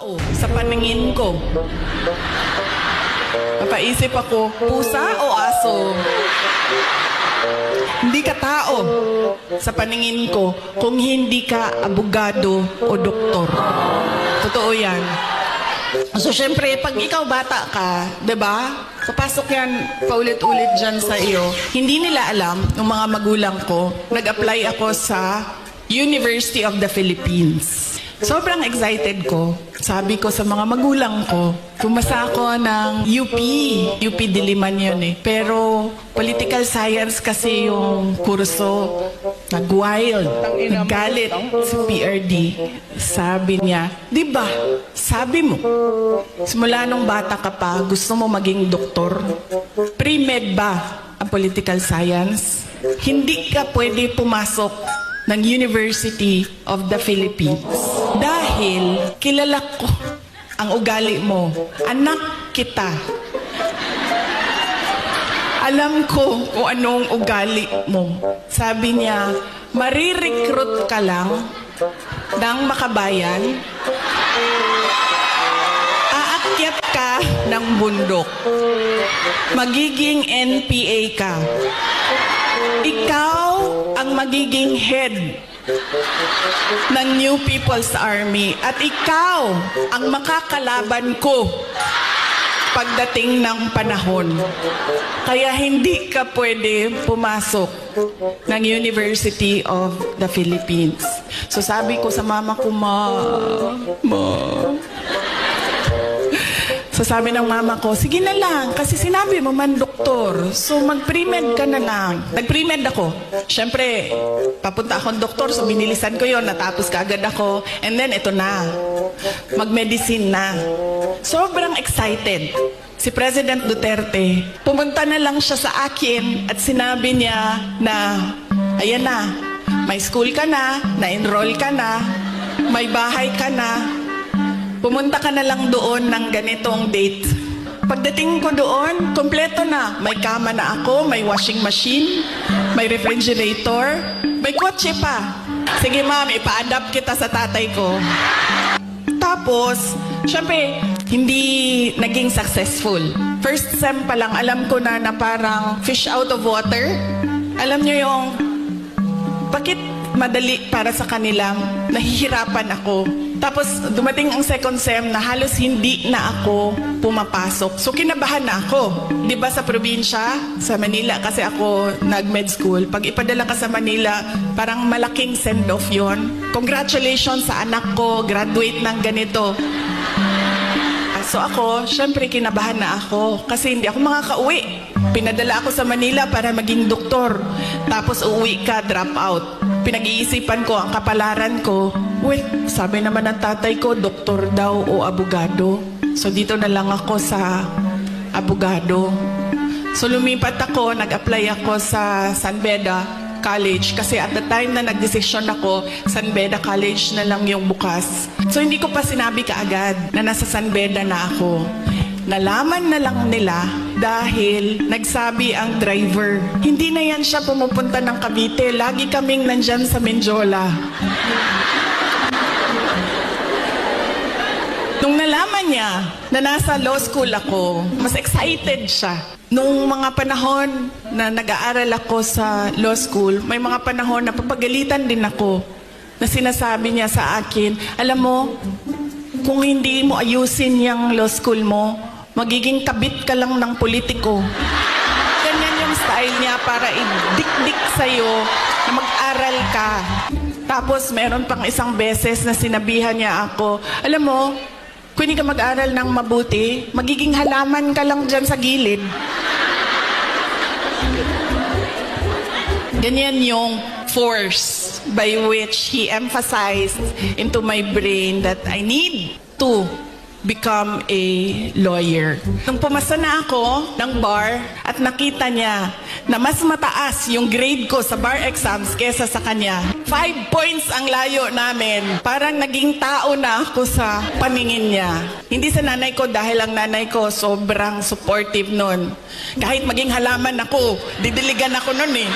tao sa paningin ko. Napaisip ako, pusa o aso? Hindi ka tao sa paningin ko kung hindi ka abogado o doktor. Totoo yan. So, syempre, pag ikaw bata ka, diba? Papasok yan paulit-ulit dyan sa iyo. Hindi nila alam, ng mga magulang ko, nag-apply ako sa University of the Philippines. Sobrang excited ko. Sabi ko sa mga magulang ko, pumasa ako ng UP Diliman yun eh. Pero political science kasi yung kurso. Nag-wild, naggalit si PRD. Sabi niya, di ba, sabi mo, simula nung bata ka pa, gusto mo maging doktor? Pre-med ba ang political science? Hindi ka pwede pumasok ng University of the Philippines. Dahil kilala ko ang ugali mo. Anak kita. Alam ko kung anong ugali mo. Sabi niya, marirecruit ka lang ng makabayan, aakyat ka ng bundok, magiging NPA ka. Ikaw ang magiging head ng New People's Army at ikaw ang makakalaban ko pagdating ng panahon. Kaya hindi ka pwede pumasok ng University of the Philippines. So sabi ko sa mama ko, Ma. So sabi ng mama ko, sige na lang, kasi sinabi mo man doktor. So mag-pre-med ka na lang. Nag-pre-med ako. Siyempre, papunta akong doktor, so binilisan ko yon, natapos kaagad ako. And then, ito na. Mag-medicine na. Sobrang excited. Si President Duterte, pumunta na lang siya sa akin at sinabi niya na, ayan na, may school ka na, na-enroll ka na, may bahay ka na, pumunta ka na lang doon ng ganitong date. Pagdating ko doon, kompleto na. May kama na ako, may washing machine, may refrigerator, may kotse pa. Sige ma'am, ipa-adapt kita sa tatay ko. Tapos, syempre, hindi naging successful. First sem pa lang, alam ko na parang fish out of water. Alam nyo yung, bakit madali para sa kanila, nahihirapan ako. Tapos dumating ang second sem na halos hindi na ako pumapasok. So kinabahan na ako. 'Di ba sa probinsya, sa Manila kasi ako nag-med school. Pag ipadala ka sa Manila, parang malaking send-off 'yon. Congratulations sa anak ko, graduate ng ganito. So ako, syempre kinabahan na ako kasi hindi ako makakauwi. Pinadala ako sa Manila para maging doktor. Tapos uuwi ka, drop out. Pinag-iisipan ko ang kapalaran ko. Well, sabi naman ng tatay ko, doktor daw o abogado. So dito na lang ako sa abogado. So lumipat ako, nag-apply ako sa San Beda College kasi at the time na nagdesisyon ako, San Beda College na lang yung bukas. So hindi ko pa sinabi kaagad na nasa San Beda na ako. Nalaman na lang nila dahil nagsabi ang driver, hindi na yan siya pumupunta ng Cavite, lagi kaming nandyan sa Menjola. Nung nalaman niya na nasa law school ako, mas excited siya. Nung mga panahon na nag-aaral ako sa law school, may mga panahon na papagalitan din ako na sinasabi niya sa akin, alam mo, kung hindi mo ayusin yung law school mo, magiging kabit ka lang ng politiko. Ganyan yung style niya para idikdik sa'yo na mag-aral ka. Tapos meron pang isang beses na sinabihan niya ako, alam mo, kung hindi ka mag-aral ng mabuti, magiging halaman ka lang dyan sa gilid. Ganyan yung force by which he emphasized into my brain that I need to become a lawyer. Nung pumasa na ako ng bar at nakita niya na mas mataas yung grade ko sa bar exams kesa sa kanya, 5 points ang layo namin. Parang naging tao na ako sa paningin niya. Hindi sa nanay ko dahil ang nanay ko sobrang supportive nun. Kahit maging halaman ako, didiligan ako nun eh.